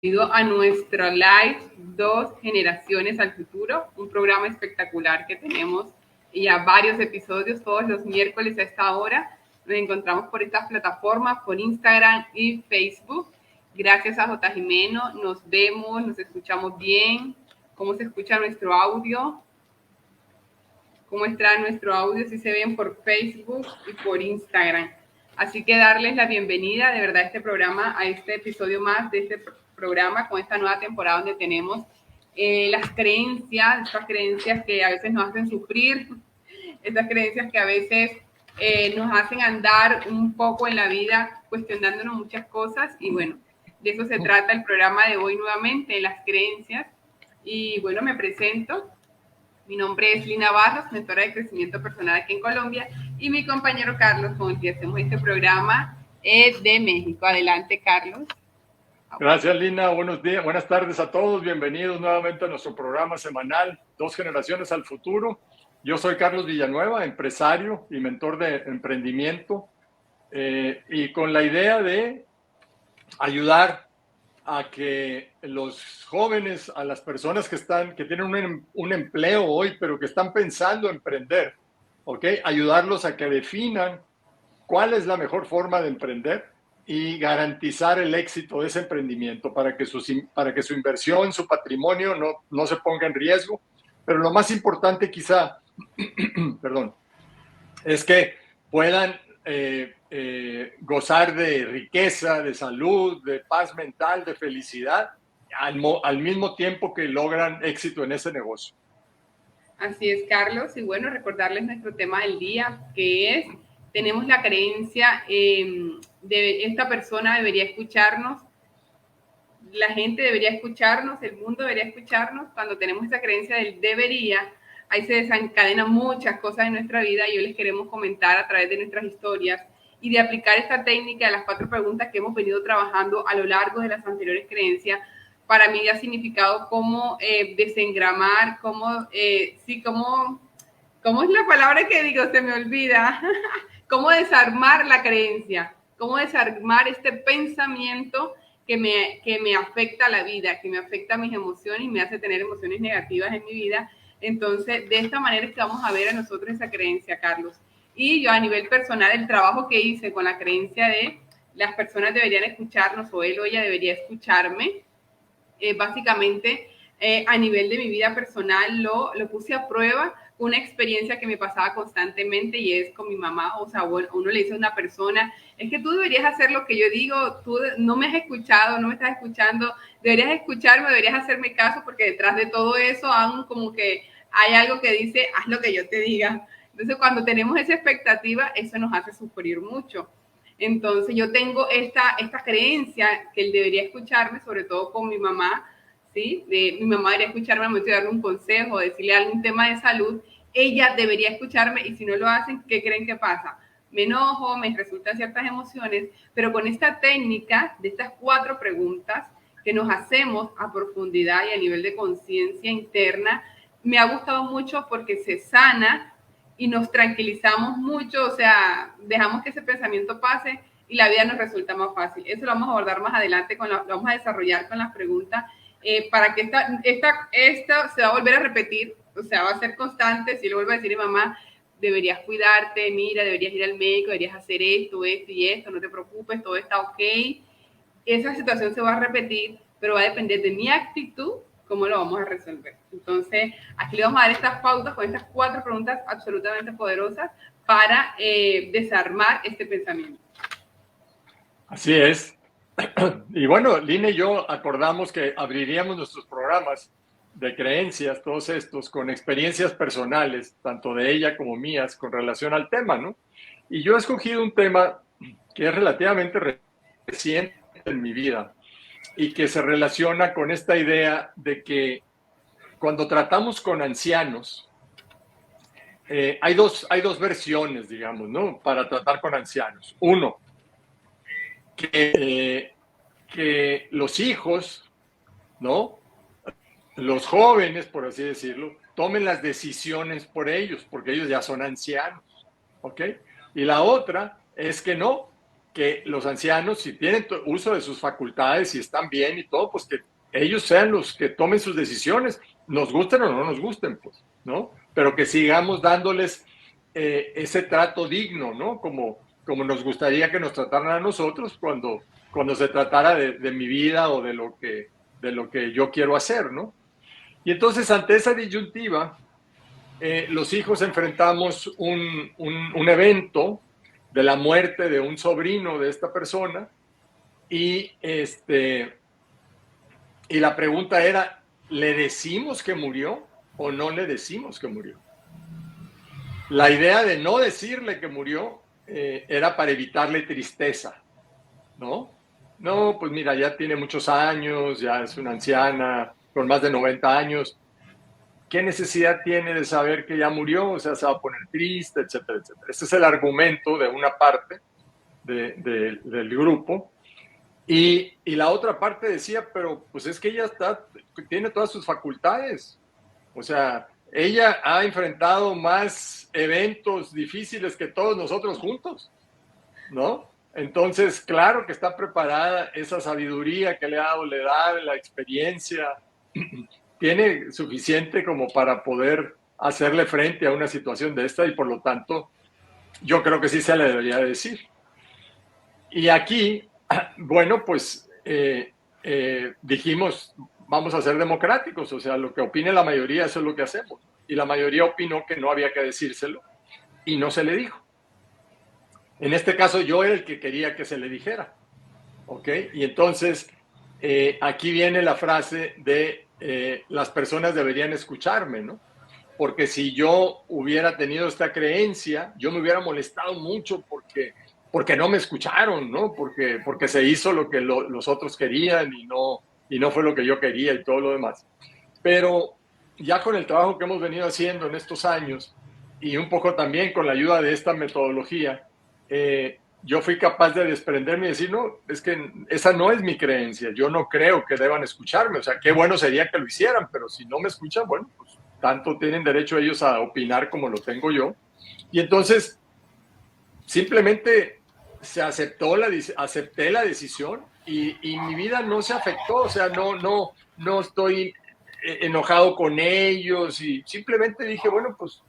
Bienvenido a nuestro live Dos Generaciones al Futuro, un programa espectacular que tenemos ya varios episodios todos los miércoles a esta hora. Nos encontramos por estas plataformas, por Instagram y Facebook. Gracias a J. Jimeno, nos vemos, nos escuchamos bien. ¿Cómo se escucha nuestro audio? ¿Cómo está nuestro audio? Si se ven por Facebook y por Instagram. Así que darles la bienvenida de verdad a este programa, a este episodio más de este programa con esta nueva temporada donde tenemos las creencias, estas creencias que a veces nos hacen sufrir, estas creencias que a veces nos hacen andar un poco en la vida cuestionándonos muchas cosas y bueno, de eso se trata el programa de hoy nuevamente, las creencias. Y bueno, me presento. Mi nombre es Lina Barros, mentora de crecimiento personal aquí en Colombia, y mi compañero Carlos, con el que hacemos este programa, es de México. Adelante, Carlos. Gracias, Lina. Buenos días, buenas tardes a todos. Bienvenidos nuevamente a nuestro programa semanal, Dos Generaciones al Futuro. Yo soy Carlos Villanueva, empresario y mentor de emprendimiento, y con la idea de ayudar a que los jóvenes, a las personas que tienen un empleo hoy, pero que están pensando emprender, ¿ok? Ayudarlos a que definan cuál es la mejor forma de emprender y garantizar el éxito de ese emprendimiento para que su inversión, su patrimonio no se ponga en riesgo. Pero lo más importante quizá, perdón, es que puedan gozar de riqueza, de salud, de paz mental, de felicidad, al mismo tiempo que logran éxito en ese negocio. Así es, Carlos. Y bueno, recordarles nuestro tema del día, que es, tenemos la creencia de esta persona debería escucharnos, la gente debería escucharnos, el mundo debería escucharnos. Cuando tenemos esa creencia del debería, ahí se desencadenan muchas cosas en nuestra vida y hoy les queremos comentar a través de nuestras historias y de aplicar esta técnica de las 4 preguntas que hemos venido trabajando a lo largo de las anteriores creencias. Para mí ha significado cómo desengramar, cómo es la palabra que digo, se me olvida, cómo desarmar la creencia, cómo desarmar este pensamiento que me afecta a la vida, que me afecta a mis emociones y me hace tener emociones negativas en mi vida. Entonces, de esta manera es que vamos a ver a nosotros esa creencia, Carlos. Y yo a nivel personal, el trabajo que hice con la creencia de las personas deberían escucharnos o él o ella debería escucharme, básicamente a nivel de mi vida personal lo puse a prueba, una experiencia que me pasaba constantemente y es con mi mamá. O sea, bueno, uno le dice a una persona, es que tú deberías hacer lo que yo digo, tú no me has escuchado, no me estás escuchando, deberías escucharme, deberías hacerme caso, porque detrás de todo eso aún como que hay algo que dice, haz lo que yo te diga. Entonces, cuando tenemos esa expectativa, eso nos hace sufrir mucho. Entonces, yo tengo esta creencia que él debería escucharme, sobre todo con mi mamá, ¿sí? Mi mamá debería escucharme al momento de darle un consejo, decirle algún tema de salud. Ella debería escucharme y si no lo hacen, ¿qué creen que pasa? Me enojo, me resultan ciertas emociones, pero con esta técnica de estas 4 preguntas que nos hacemos a profundidad y a nivel de conciencia interna, me ha gustado mucho porque se sana y nos tranquilizamos mucho, o sea, dejamos que ese pensamiento pase y la vida nos resulta más fácil. Eso lo vamos a abordar más adelante, lo vamos a desarrollar con las preguntas, para que esta se va a volver a repetir, o sea, va a ser constante. Si le vuelvo a decir a mamá, deberías cuidarte, mira, deberías ir al médico, deberías hacer esto, esto y esto, no te preocupes, todo está ok. Esa situación se va a repetir, pero va a depender de mi actitud cómo lo vamos a resolver. Entonces, aquí le vamos a dar estas pautas con estas 4 preguntas absolutamente poderosas para desarmar este pensamiento. Así es. Y bueno, Lina y yo acordamos que abriríamos nuestros programas de creencias, todos estos, con experiencias personales, tanto de ella como mías, con relación al tema, ¿no? Y yo he escogido un tema que es relativamente reciente en mi vida y que se relaciona con esta idea de que cuando tratamos con ancianos, hay dos versiones, digamos, ¿no? Para tratar con ancianos. Uno, que los hijos, ¿no? Los jóvenes, por así decirlo, tomen las decisiones por ellos, porque ellos ya son ancianos, ¿ok? Y la otra es que no, que los ancianos, si tienen uso de sus facultades y están bien y todo, pues que ellos sean los que tomen sus decisiones, nos gusten o no nos gusten, pues, ¿no? Pero que sigamos dándoles ese trato digno, ¿no? Como nos gustaría que nos trataran a nosotros cuando se tratara de mi vida o de lo que yo quiero hacer, ¿no? Y entonces, ante esa disyuntiva, los hijos enfrentamos un evento de la muerte de un sobrino de esta persona y la pregunta era, ¿le decimos que murió o no le decimos que murió? La idea de no decirle que murió era para evitarle tristeza, ¿no? No, pues mira, ya tiene muchos años, ya es una anciana con más de 90 años. ¿Qué necesidad tiene de saber que ya murió? O sea, se va a poner triste, etcétera, etcétera. Ese es el argumento de una parte del grupo. Y la otra parte decía, pero pues es que ella tiene todas sus facultades. O sea, ella ha enfrentado más eventos difíciles que todos nosotros juntos, ¿no? Entonces, claro que está preparada, esa sabiduría que le ha dado la edad, la experiencia, tiene suficiente como para poder hacerle frente a una situación de esta y por lo tanto, yo creo que sí se le debería decir. Y aquí, bueno, pues dijimos, vamos a ser democráticos, o sea, lo que opine la mayoría, eso es lo que hacemos. Y la mayoría opinó que no había que decírselo y no se le dijo. En este caso yo era el que quería que se le dijera, ¿ok? Y entonces aquí viene la frase de las personas deberían escucharme, ¿no? Porque si yo hubiera tenido esta creencia, yo me hubiera molestado mucho porque no me escucharon, ¿no? Porque se hizo lo que los otros querían y no fue lo que yo quería y todo lo demás. Pero ya con el trabajo que hemos venido haciendo en estos años y un poco también con la ayuda de esta metodología, yo fui capaz de desprenderme y decir, no, es que esa no es mi creencia, yo no creo que deban escucharme, o sea, qué bueno sería que lo hicieran, pero si no me escuchan, bueno, pues tanto tienen derecho ellos a opinar como lo tengo yo. Y entonces, simplemente acepté la decisión y mi vida no se afectó, o sea, no estoy enojado con ellos y simplemente dije, bueno, pues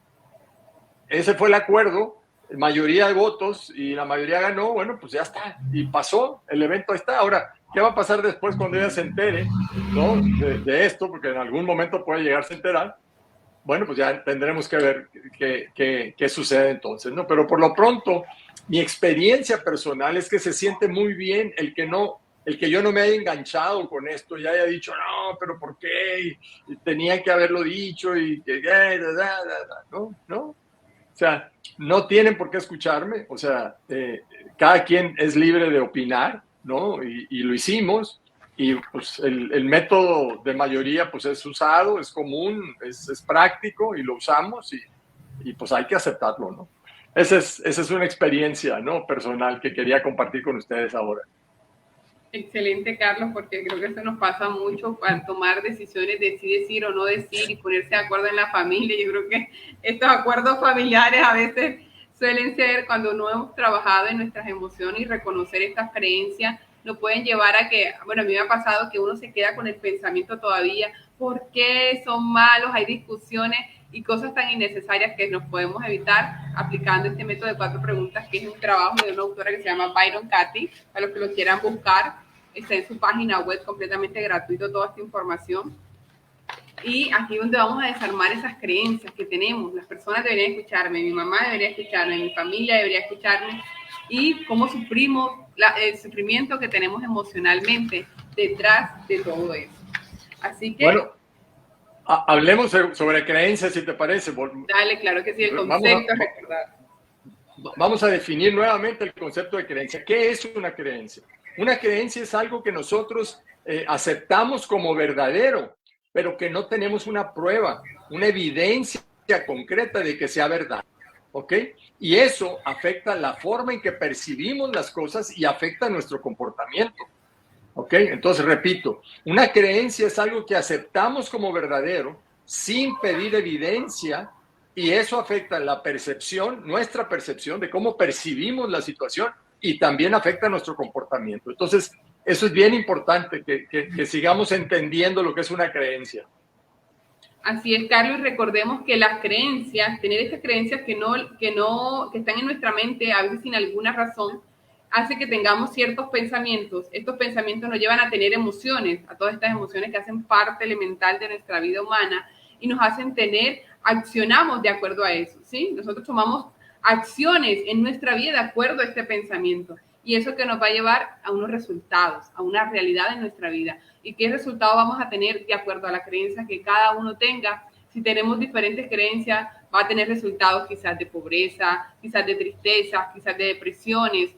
ese fue el acuerdo, mayoría de votos y la mayoría ganó, bueno, pues ya está, y pasó, el evento ahí está. Ahora, ¿qué va a pasar después cuando ella se entere, ¿no? de esto? Porque en algún momento puede llegarse a enterar. Bueno, pues ya tendremos que ver qué sucede entonces, ¿no? Pero por lo pronto, mi experiencia personal es que se siente muy bien el que yo no me haya enganchado con esto y haya dicho, no, pero ¿por qué? Y tenía que haberlo dicho y ¿no? O sea, no tienen por qué escucharme, o sea, cada quien es libre de opinar, ¿no? Y lo hicimos, y pues el método de mayoría pues es usado, es común, es práctico y lo usamos y pues hay que aceptarlo, ¿no? Esa es una experiencia, ¿no? Personal que quería compartir con ustedes ahora. Excelente, Carlos, porque creo que eso nos pasa mucho al tomar decisiones de si decir o no decir y ponerse de acuerdo en la familia. Yo creo que estos acuerdos familiares a veces suelen ser cuando no hemos trabajado en nuestras emociones y reconocer estas creencias, nos pueden llevar a que, bueno, a mí me ha pasado que uno se queda con el pensamiento todavía, ¿por qué son malos? Hay discusiones y cosas tan innecesarias que nos podemos evitar aplicando este método de 4 preguntas, que es un trabajo de una autora que se llama Byron Katie. Para los que lo quieran buscar, está en su página web completamente gratuito toda esta información. Y aquí es donde vamos a desarmar esas creencias que tenemos. Las personas deberían escucharme, mi mamá debería escucharme, mi familia debería escucharme, y cómo sufrimos el sufrimiento que tenemos emocionalmente detrás de todo eso. Así que... Bueno, hablemos sobre creencias, si te parece. Dale, claro que sí, el concepto, recordar. Vamos a definir nuevamente el concepto de creencia. ¿Qué es una creencia? Una creencia es algo que nosotros aceptamos como verdadero, pero que no tenemos una prueba, una evidencia concreta de que sea verdad. ¿Ok? Y eso afecta la forma en que percibimos las cosas y afecta nuestro comportamiento. ¿Ok? Entonces, repito, una creencia es algo que aceptamos como verdadero sin pedir evidencia y eso afecta la percepción, nuestra percepción de cómo percibimos la situación y también afecta nuestro comportamiento. Entonces, eso es bien importante, que sigamos entendiendo lo que es una creencia. Así es, Carlos, y recordemos que las creencias, tener estas creencias que están en nuestra mente, a veces sin alguna razón, hace que tengamos ciertos pensamientos. Estos pensamientos nos llevan a tener emociones, a todas estas emociones que hacen parte elemental de nuestra vida humana y nos hacen accionamos de acuerdo a eso, ¿sí? Nosotros tomamos acciones en nuestra vida de acuerdo a este pensamiento. Y eso que nos va a llevar a unos resultados, a una realidad en nuestra vida. ¿Y qué resultado vamos a tener de acuerdo a la creencia que cada uno tenga? Si tenemos diferentes creencias, va a tener resultados quizás de pobreza, quizás de tristeza, quizás de depresiones,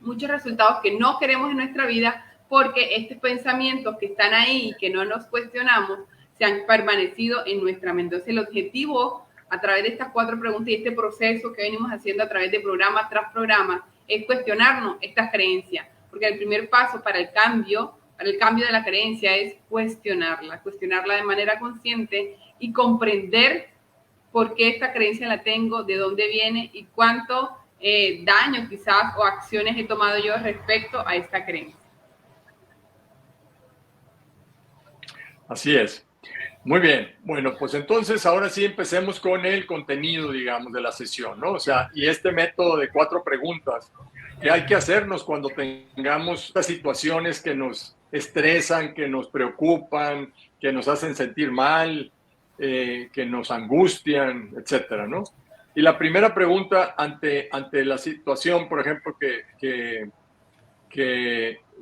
muchos resultados que no queremos en nuestra vida porque estos pensamientos que están ahí y que no nos cuestionamos se han permanecido en nuestra mente. Entonces, el objetivo a través de estas 4 preguntas y este proceso que venimos haciendo a través de programa tras programa es cuestionarnos estas creencias, porque el primer paso para el cambio de la creencia es cuestionarla de manera consciente y comprender por qué esta creencia la tengo, de dónde viene y cuánto daño quizás o acciones he tomado yo respecto a esta creencia. Así es. Muy bien. Bueno, pues entonces ahora sí empecemos con el contenido, digamos, de la sesión, ¿no? O sea, y este método de 4 preguntas que hay que hacernos cuando tengamos estas situaciones que nos estresan, que nos preocupan, que nos hacen sentir mal, que nos angustian, etcétera, ¿no? Y la primera pregunta ante la situación, por ejemplo, que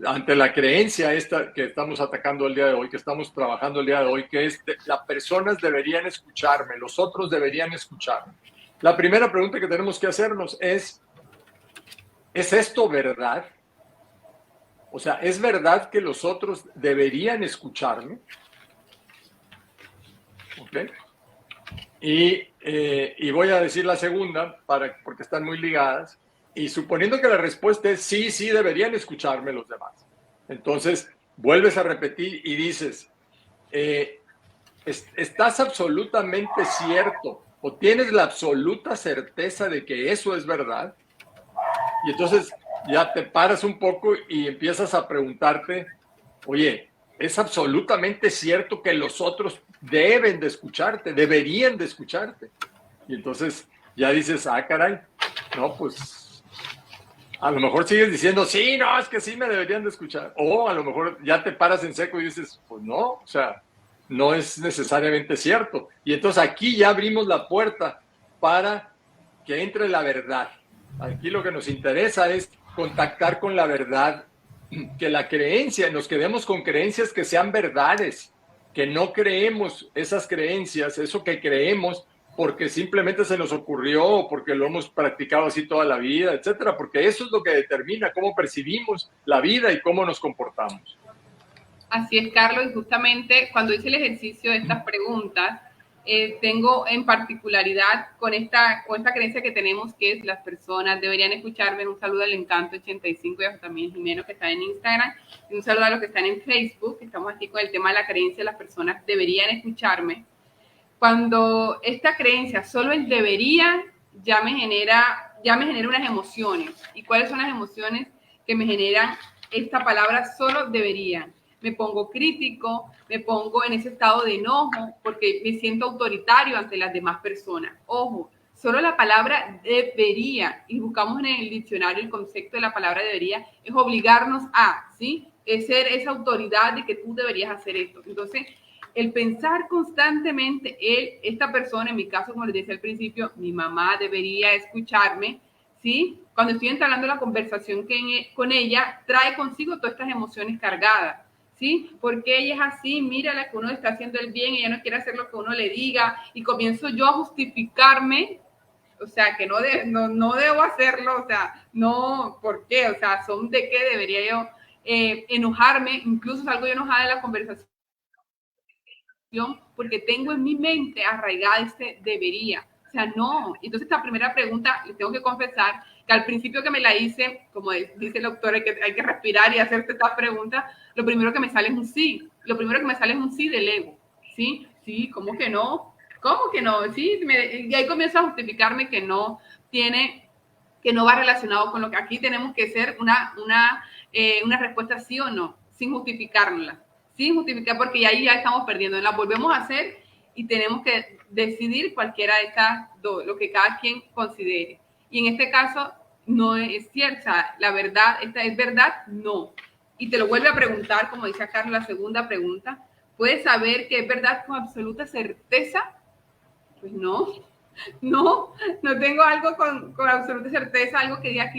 ante la creencia esta que estamos atacando el día de hoy, que estamos trabajando el día de hoy, que es las personas deberían escucharme, los otros deberían escucharme. La primera pregunta que tenemos que hacernos ¿es esto verdad? O sea, ¿es verdad que los otros deberían escucharme? ¿Ok? Y voy a decir la segunda, porque están muy ligadas. Y suponiendo que la respuesta es sí, sí, deberían escucharme los demás. Entonces, vuelves a repetir y dices, ¿estás absolutamente cierto o tienes la absoluta certeza de que eso es verdad? Y entonces ya te paras un poco y empiezas a preguntarte, oye, ¿es absolutamente cierto que los otros deben de escucharte, deberían de escucharte? Y entonces ya dices, caray, no, pues a lo mejor sigues diciendo, sí, no, es que sí me deberían de escuchar. O a lo mejor ya te paras en seco y dices, pues no, o sea, no es necesariamente cierto. Y entonces aquí ya abrimos la puerta para que entre la verdad. Aquí lo que nos interesa es contactar con la verdad, que la creencia, nos quedemos con creencias que sean verdades, que no creemos esas creencias, eso que creemos, porque simplemente se nos ocurrió o porque lo hemos practicado así toda la vida, etcétera, porque eso es lo que determina cómo percibimos la vida y cómo nos comportamos. Así es, Carlos, y justamente cuando hice el ejercicio de estas preguntas, tengo en particularidad con esta creencia que tenemos, que es las personas deberían escucharme. Un saludo al Encanto 85 y a también Jimeno, que está en Instagram, y un saludo a los que están en Facebook, que estamos aquí con el tema de la creencia, las personas deberían escucharme. Cuando esta creencia, solo el debería, ya me genera unas emociones. ¿Y cuáles son las emociones que me generan esta palabra solo deberían? Me pongo crítico, me pongo en ese estado de enojo porque me siento autoritario ante las demás personas. Ojo, solo la palabra debería, y buscamos en el diccionario el concepto de la palabra debería, es obligarnos a, ¿sí? Es ser esa autoridad de que tú deberías hacer esto. Entonces, el pensar constantemente, esta persona, en mi caso, como les decía al principio, mi mamá debería escucharme, ¿sí? Cuando estoy entablando la conversación con ella, trae consigo todas estas emociones cargadas, ¿sí? Porque ella es así, mírala que uno está haciendo el bien, ella no quiere hacer lo que uno le diga, y comienzo yo a justificarme, o sea, que no debo hacerlo, o sea, no, ¿por qué? O sea, son de qué debería yo enojarme, incluso salgo yo enojada de la conversación, porque tengo en mi mente arraigada este debería. O sea, no. Entonces, esta primera pregunta, les tengo que confesar que al principio que me la hice, como dice el doctor, hay que respirar y hacerte esta pregunta, lo primero que me sale es un sí. Lo primero que me sale es un sí del ego. ¿Sí? Sí, ¿cómo que no? ¿Cómo que no? Sí, y ahí comienzo a justificarme que no tiene que no va relacionado con lo que aquí tenemos que ser una respuesta sí o no, sin justificarla, sin justificar, porque ahí ya estamos perdiendo. La volvemos a hacer y tenemos que decidir cualquiera de estas dos, lo que cada quien considere. Y en este caso no es cierto, o sea, la verdad, esta es verdad, no. Y te lo vuelve a preguntar, como dice Carlos, la segunda pregunta. ¿Puedes saber que es verdad con absoluta certeza? Pues no, no tengo algo con absoluta certeza, algo que diga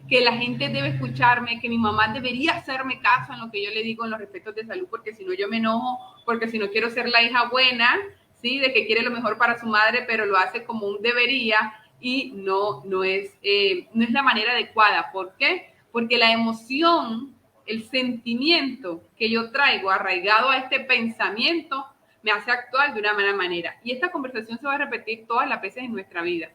que la gente debe escucharme, que mi mamá debería hacerme caso en lo que yo le digo en los respectos de salud, porque si no yo me enojo, porque si no quiero ser la hija buena, ¿sí? De que quiere lo mejor para su madre, pero lo hace como un debería y no es la manera adecuada. ¿Por qué? Porque la emoción, el sentimiento que yo traigo arraigado a este pensamiento me hace actuar de una mala manera. Y esta conversación se va a repetir todas las veces en nuestra vida.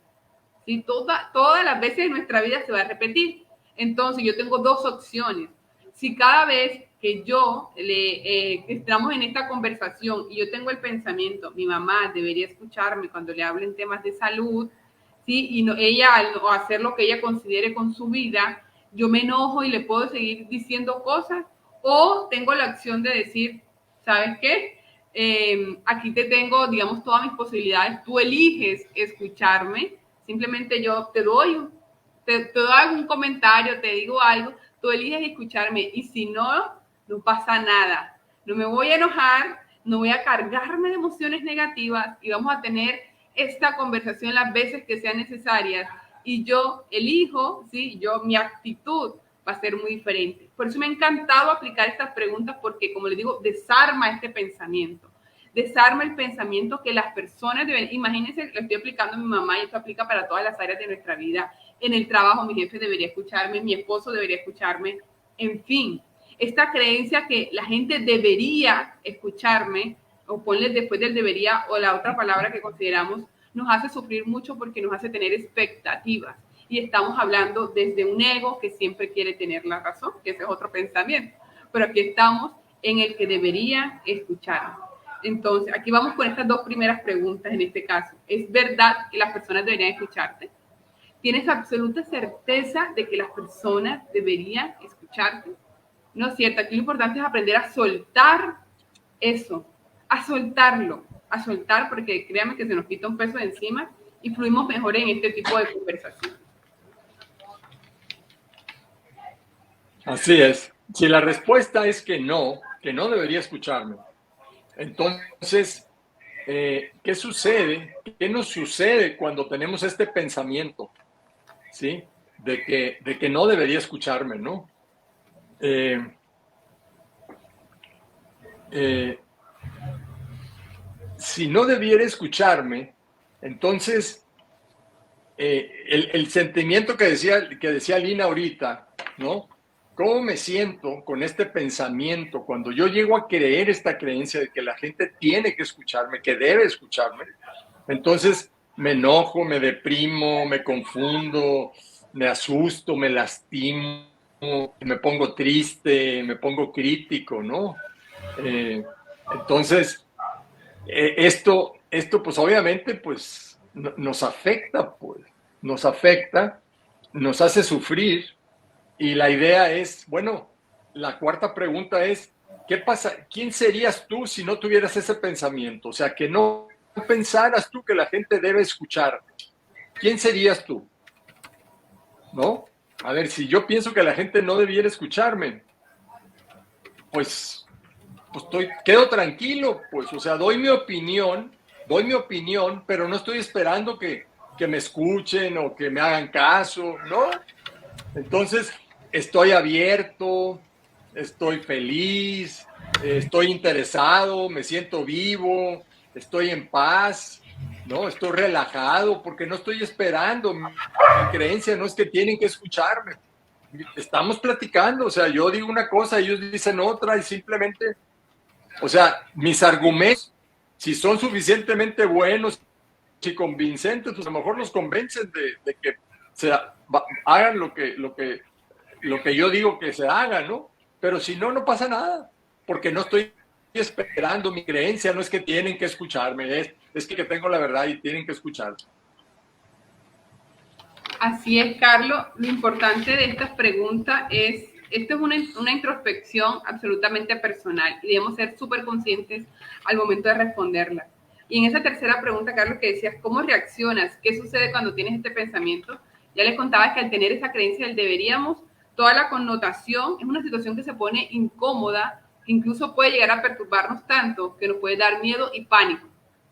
¿Sí? Todas las veces en nuestra vida se va a repetir. Entonces yo tengo dos opciones. Si cada vez que yo estamos en esta conversación y yo tengo el pensamiento, mi mamá debería escucharme cuando le hablen temas de salud, ¿sí? Y no, ella al hacer lo que ella considere con su vida, yo me enojo y le puedo seguir diciendo cosas, o tengo la opción de decir, ¿sabes qué? Aquí te tengo, digamos, todas mis posibilidades, tú eliges escucharme, simplemente yo te doy un comentario, te digo algo, tú eliges escucharme y si no, no pasa nada, no me voy a enojar, no voy a cargarme de emociones negativas y vamos a tener esta conversación las veces que sean necesarias y yo elijo, ¿sí? Mi actitud va a ser muy diferente. Por eso me ha encantado aplicar estas preguntas porque, como les digo, desarma este pensamiento. Desarma el pensamiento que las personas deben, imagínense, lo estoy aplicando a mi mamá y esto aplica para todas las áreas de nuestra vida. En el trabajo mi jefe debería escucharme, mi esposo debería escucharme, en fin. Esta creencia que la gente debería escucharme, o ponle después del debería o la otra palabra que consideramos, nos hace sufrir mucho porque nos hace tener expectativas. Y estamos hablando desde un ego que siempre quiere tener la razón, que ese es otro pensamiento. Pero aquí estamos en el que debería escucharme. Entonces, aquí vamos con estas dos primeras preguntas en este caso. ¿Es verdad que las personas deberían escucharte? ¿Tienes absoluta certeza de que las personas deberían escucharte? No es cierto. Aquí lo importante es aprender a soltar eso, a soltarlo, a soltar, porque créanme que se nos quita un peso de encima y fluimos mejor en este tipo de conversación. Así es. Si la respuesta es que no debería escucharme, entonces, ¿qué sucede? ¿Qué nos sucede cuando tenemos este pensamiento? ¿Sí? De que no debería escucharme, ¿no? Si no debiera escucharme, entonces el sentimiento que decía Lina ahorita, ¿no? ¿Cómo me siento con este pensamiento cuando yo llego a creer esta creencia de que la gente tiene que escucharme, que debe escucharme? Entonces me enojo, me deprimo, me confundo, me asusto, me lastimo, me pongo triste, me pongo crítico, ¿no? Entonces, esto pues obviamente pues nos afecta, nos hace sufrir. Y la idea es, bueno, la cuarta pregunta es, ¿qué pasa? ¿Quién serías tú si no tuvieras ese pensamiento? O sea, que no pensaras tú que la gente debe escuchar. ¿Quién serías tú? ¿No? A ver, si yo pienso que la gente no debiera escucharme, pues quedo tranquilo, pues, o sea, doy mi opinión, pero no estoy esperando que me escuchen o que me hagan caso, ¿no? Entonces, estoy abierto, estoy feliz, estoy interesado, me siento vivo, estoy en paz, ¿no? Estoy relajado porque no estoy esperando. Mi creencia no es que tienen que escucharme. Estamos platicando, o sea, yo digo una cosa, ellos dicen otra y simplemente, o sea, mis argumentos, si son suficientemente buenos y convincentes, pues a lo mejor los convencen de que hagan lo que yo digo que se haga, ¿no? Pero si no, no pasa nada, porque no estoy esperando. Mi creencia no es que tienen que escucharme, es que tengo la verdad y tienen que escucharme. Así es, Carlos. Lo importante de estas preguntas es, esto es una introspección absolutamente personal y debemos ser súper conscientes al momento de responderla. Y en esa tercera pregunta, Carlos, que decías, ¿cómo reaccionas? ¿Qué sucede cuando tienes este pensamiento? Ya les contaba que al tener esa creencia del deberíamos, toda la connotación es una situación que se pone incómoda, que incluso puede llegar a perturbarnos tanto que nos puede dar miedo y pánico,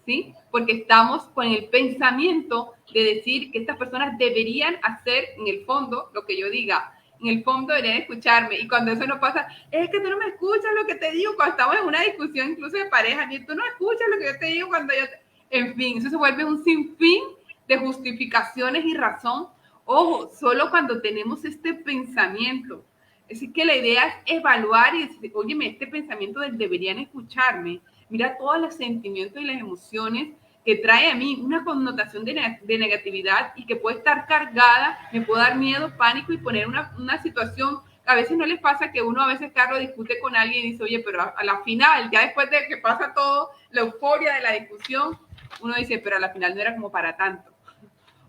¿sí? Porque estamos con el pensamiento de decir que estas personas deberían hacer en el fondo lo que yo diga, en el fondo deberían escucharme, y cuando eso no pasa, es que tú no me escuchas lo que te digo, cuando estamos en una discusión incluso de pareja, ni tú no escuchas lo que yo te digo cuando yo te... En fin, eso se vuelve un sinfín de justificaciones y razón. Ojo, solo cuando tenemos este pensamiento. Así que la idea es evaluar y decir, oye, este pensamiento del deberían escucharme, mira todos los sentimientos y las emociones que trae a mí una connotación de negatividad y que puede estar cargada, me puede dar miedo, pánico y poner una situación. A veces no les pasa que uno a veces, Carlos, discute con alguien y dice, oye, pero a la final, ya después de que pasa todo, la euforia de la discusión, uno dice, pero a la final no era como para tanto.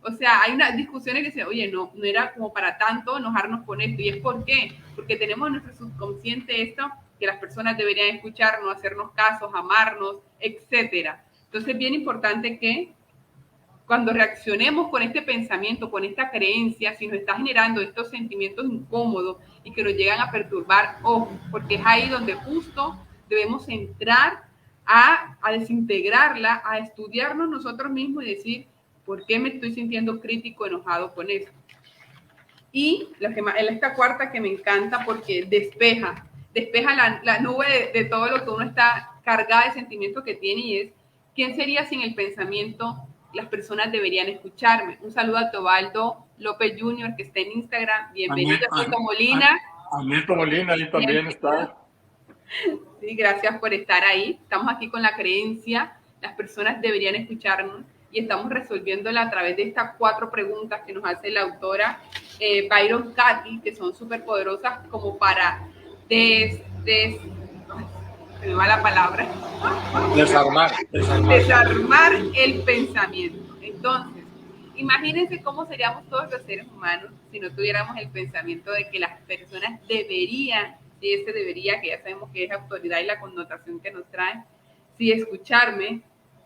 O sea, hay unas discusiones que dicen, oye, no era como para tanto enojarnos con esto. ¿Y es por qué? Porque tenemos en nuestro subconsciente esto, que las personas deberían escucharnos, hacernos casos, amarnos, etcétera. Entonces es bien importante que cuando reaccionemos con este pensamiento, con esta creencia, si nos está generando estos sentimientos incómodos y que nos llegan a perturbar, ojo, porque es ahí donde justo debemos entrar a desintegrarla, a estudiarnos nosotros mismos y decir, ¿por qué me estoy sintiendo crítico, enojado con eso? Y esta cuarta que me encanta porque despeja la nube de todo lo que uno está cargada de sentimientos que tiene, y es, ¿quién sería sin el pensamiento? Las personas deberían escucharme. Un saludo a Tobaldo López Jr., que está en Instagram. Bienvenido a Milton Molina. A Milton Molina, ahí también está. Sí, gracias por estar ahí. Estamos aquí con la creencia, las personas deberían escucharnos, y estamos resolviéndola a través de estas 4 preguntas que nos hace la autora Byron Katy, que son súper poderosas como para se me va la palabra. Desarmar el pensamiento. Entonces, imagínense cómo seríamos todos los seres humanos si no tuviéramos el pensamiento de que las personas deberían, si ese debería, que ya sabemos que es autoridad y la connotación que nos trae, si escucharme,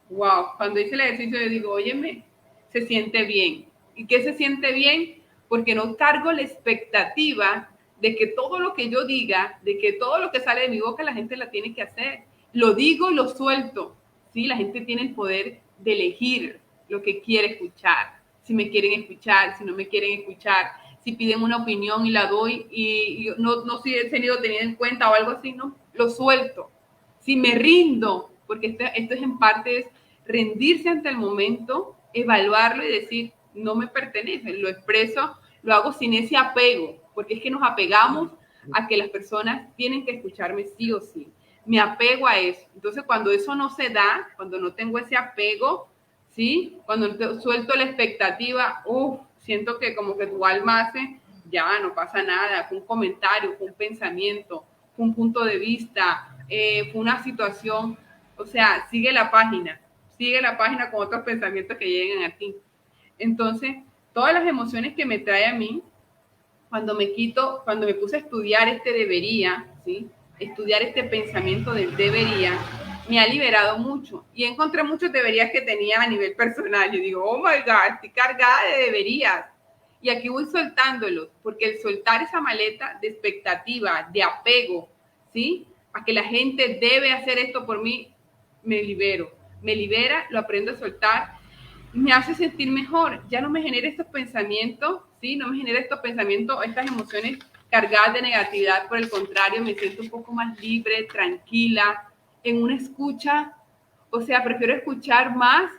wow, cuando hice el ejercicio yo digo, óyeme, se siente bien. ¿Y qué se siente bien? Porque no cargo la expectativa de que todo lo que yo diga, de que todo lo que sale de mi boca la gente la tiene que hacer. Lo digo y lo suelto. ¿Sí? La gente tiene el poder de elegir lo que quiere escuchar. Si me quieren escuchar, si no me quieren escuchar, si piden una opinión y la doy y no si he tenido tenido en cuenta o algo así, no, lo suelto. Si me rindo, porque esto es en parte es rendirse ante el momento, evaluarlo y decir, no me pertenece, lo expreso, lo hago sin ese apego, porque es que nos apegamos a que las personas tienen que escucharme sí o sí. Me apego a eso. Entonces, cuando eso no se da, cuando no tengo ese apego, ¿sí? Cuando suelto la expectativa, siento que como que tu alma hace, ya no pasa nada, fue un comentario, fue un pensamiento, fue un punto de vista, fue una situación, o sea, sigue la página con otros pensamientos que lleguen a ti. Entonces, todas las emociones que me trae a mí, cuando me puse a estudiar este debería, ¿sí? Estudiar este pensamiento del debería, me ha liberado mucho. Y encontré muchos deberías que tenía a nivel personal. Yo digo, oh my God, estoy cargada de deberías. Y aquí voy soltándolos, porque el soltar esa maleta de expectativa, de apego, ¿sí? A que la gente debe hacer esto por mí, me libero. Me libera, lo aprendo a soltar, me hace sentir mejor. Ya no me genera estos pensamientos, ¿sí? No me genera estos pensamientos, estas emociones cargadas de negatividad. Por el contrario, me siento un poco más libre, tranquila, en una escucha. O sea, prefiero escuchar más,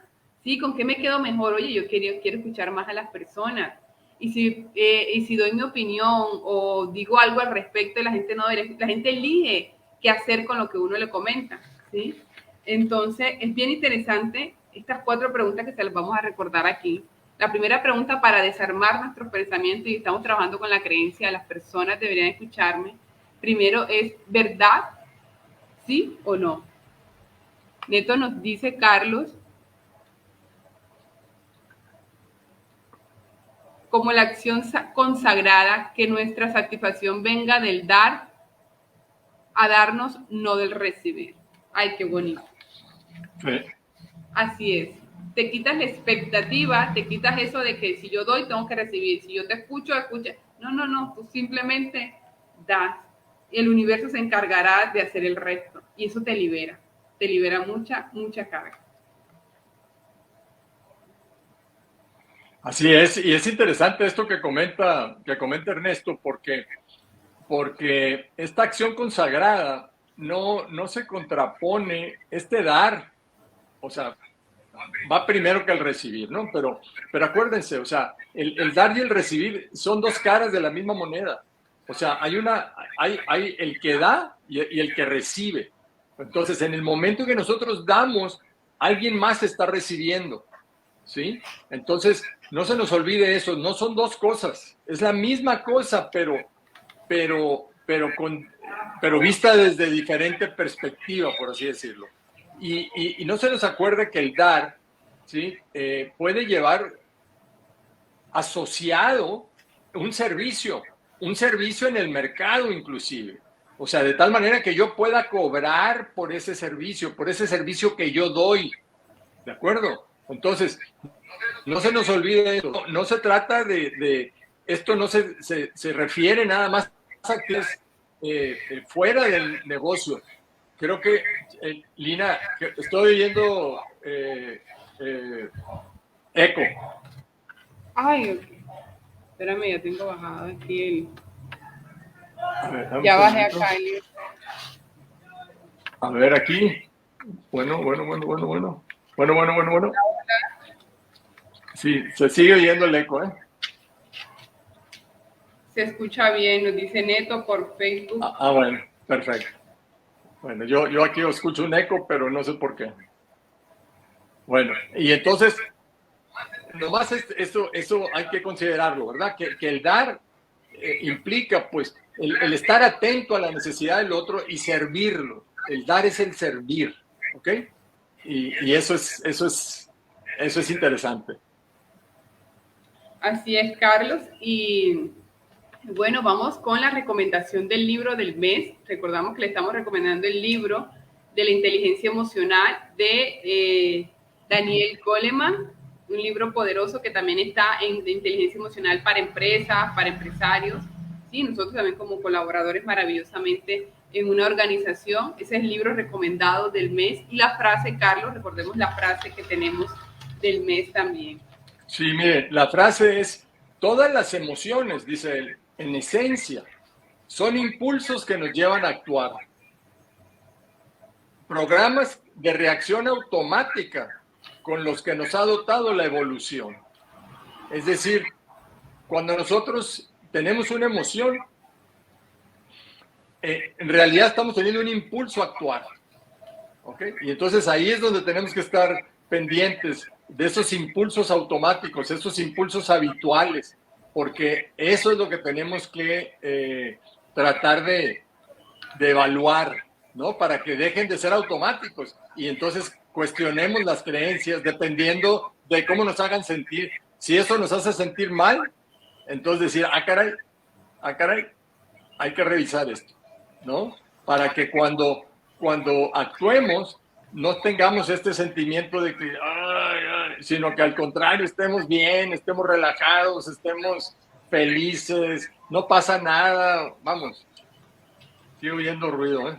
¿sí? ¿Con qué me quedo mejor? Oye, yo quiero escuchar más a las personas. Y si doy mi opinión o digo algo al respecto, la gente elige qué hacer con lo que uno le comenta, ¿sí? Entonces, es bien interesante estas 4 preguntas que se las vamos a recordar aquí. La primera pregunta para desarmar nuestros pensamientos, y estamos trabajando con la creencia, las personas deberían escucharme. Primero es, ¿verdad? ¿Sí o no? Neto nos dice, Carlos. como la acción consagrada, que nuestra satisfacción venga del dar a darnos, no del recibir. Ay, qué bonito. Sí. Así es. Te quitas la expectativa, te quitas eso de que si yo doy, tengo que recibir. Si yo te escucho, escucha. No, tú simplemente das. El universo se encargará de hacer el resto. Y eso te libera mucha carga. Así es, y es interesante esto que comenta Ernesto, porque esta acción consagrada no se contrapone, este dar, o sea, va primero que el recibir, ¿no? Pero acuérdense, o sea, el dar y el recibir son dos caras de la misma moneda. O sea, hay el que da y el que recibe. Entonces, en el momento que nosotros damos, alguien más está recibiendo, ¿sí? Entonces, no se nos olvide eso, no son dos cosas, es la misma cosa, pero vista desde diferente perspectiva, por así decirlo. Y no se nos acuerde que el dar, ¿sí? Puede llevar asociado un servicio en el mercado inclusive. O sea, de tal manera que yo pueda cobrar por ese servicio que yo doy. ¿De acuerdo? Entonces, no se nos olvide eso. No se trata de esto, no se refiere nada más a que es fuera del negocio. Creo que, Lina, estoy oyendo eco. Ay, ok. Espérame, ya tengo bajado aquí el... Ya bajé acá el... A ver, aquí. Bueno. Sí, se sigue oyendo el eco, ¿eh? Se escucha bien, nos dice Neto por Facebook. Bueno, perfecto. Bueno, yo aquí escucho un eco, pero no sé por qué. Bueno, y entonces, nomás eso hay que considerarlo, ¿verdad? Que el dar implica, pues, el estar atento a la necesidad del otro y servirlo. El dar es el servir, ¿ok? Y eso es interesante. Así es, Carlos. Y bueno, vamos con la recomendación del libro del mes. Recordamos que le estamos recomendando el libro de la inteligencia emocional de Daniel Goleman, un libro poderoso que también está de inteligencia emocional para empresas, para empresarios. Sí, nosotros también como colaboradores maravillosamente en una organización. Ese es el libro recomendado del mes. Y la frase, Carlos, recordemos la frase que tenemos del mes también. Sí, mire, la frase es: todas las emociones, dice él, en esencia, son impulsos que nos llevan a actuar. Programas de reacción automática con los que nos ha dotado la evolución. Es decir, cuando nosotros tenemos una emoción, en realidad estamos teniendo un impulso a actuar. ¿Ok? Y entonces ahí es donde tenemos que estar pendientes de esos impulsos automáticos, esos impulsos habituales, porque eso es lo que tenemos que tratar de evaluar, ¿no? Para que dejen de ser automáticos y entonces cuestionemos las creencias dependiendo de cómo nos hagan sentir. Si eso nos hace sentir mal, entonces decir, caray, hay que revisar esto, ¿no? Para que cuando actuemos no tengamos este sentimiento de que, sino que al contrario, estemos bien, estemos relajados, estemos felices, no pasa nada, vamos. Sigo oyendo ruido, ¿eh?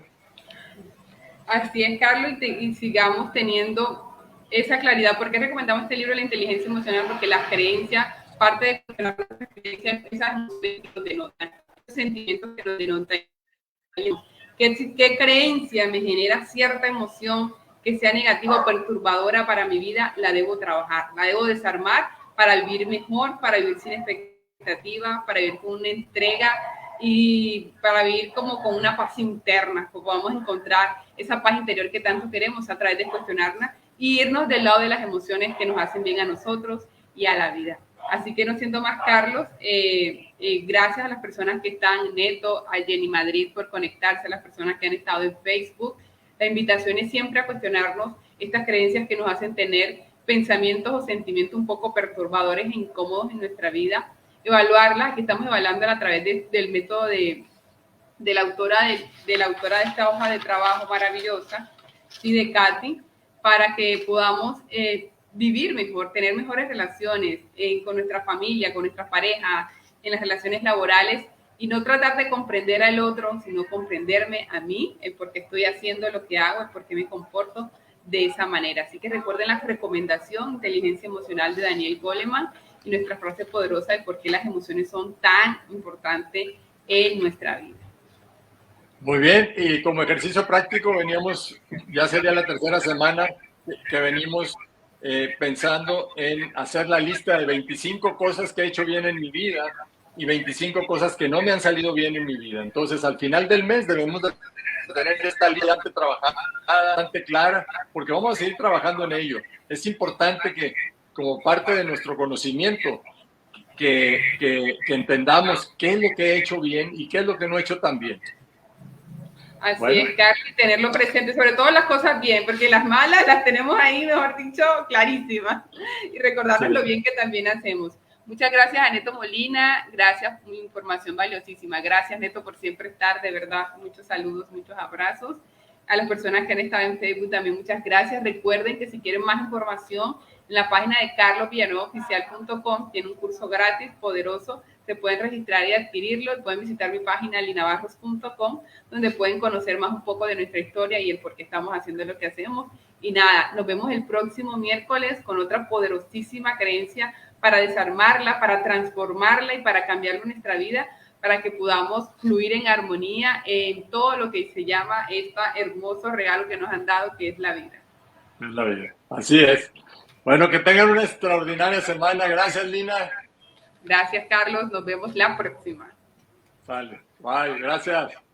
Así es, Carlos, y sigamos teniendo esa claridad. ¿Por qué recomendamos este libro de la inteligencia emocional? Porque la creencia, parte de cuestionar la creencia, esas emociones que nos denotan, esos sentimientos que nos denotan. ¿Qué creencia me genera cierta emoción que sea negativa o perturbadora para mi vida? La debo trabajar, la debo desarmar para vivir mejor, para vivir sin expectativa, para vivir con una entrega y para vivir como con una paz interna, que podamos encontrar esa paz interior que tanto queremos a través de cuestionarla y irnos del lado de las emociones que nos hacen bien a nosotros y a la vida. Así que no siento más, Carlos, gracias a las personas que están, Neto, a Jenny Madrid por conectarse, a las personas que han estado en Facebook. La invitación es siempre a cuestionarnos estas creencias que nos hacen tener pensamientos o sentimientos un poco perturbadores e incómodos en nuestra vida evaluarla. Aquí estamos evaluándola a través del método de la autora de esta hoja de trabajo maravillosa, y de Katy, para que podamos vivir mejor, tener mejores relaciones con nuestra familia, con nuestra pareja, en las relaciones laborales, y no tratar de comprender al otro, sino comprenderme a mí, el por qué estoy haciendo lo que hago, el por qué me comporto de esa manera. Así que recuerden la recomendación, inteligencia emocional de Daniel Goleman, y nuestra frase poderosa de por qué las emociones son tan importantes en nuestra vida. Muy bien, y como ejercicio práctico veníamos, ya sería la tercera semana que venimos pensando en hacer la lista de 25 cosas que he hecho bien en mi vida y 25 cosas que no me han salido bien en mi vida. Entonces, al final del mes debemos de tener esta lista trabajada, bastante clara, porque vamos a seguir trabajando en ello. Es importante que, como parte de nuestro conocimiento, que entendamos qué es lo que he hecho bien y qué es lo que no he hecho tan bien. Así es, Carlos, y tenerlo presente, sobre todo las cosas bien, porque las malas las tenemos ahí, mejor dicho, clarísimas, y recordarnos lo bien que también hacemos. Muchas gracias a Neto Molina, gracias por información valiosísima. Gracias, Neto, por siempre estar, de verdad, muchos saludos, muchos abrazos. A las personas que han estado en Facebook también muchas gracias. Recuerden que si quieren más información, en la página de carlosvillanuevaoficial.com tiene un curso gratis, poderoso. Se pueden registrar y adquirirlo. Y pueden visitar mi página linabarros.com, donde pueden conocer más un poco de nuestra historia y el por qué estamos haciendo lo que hacemos. Y nada, nos vemos el próximo miércoles con otra poderosísima creencia para desarmarla, para transformarla y para cambiar nuestra vida, para que podamos fluir en armonía en todo lo que se llama este hermoso regalo que nos han dado, que es la vida. Es la vida, así es. Bueno, que tengan una extraordinaria semana. Gracias, Lina. Gracias, Carlos. Nos vemos la próxima. Vale, bye, gracias.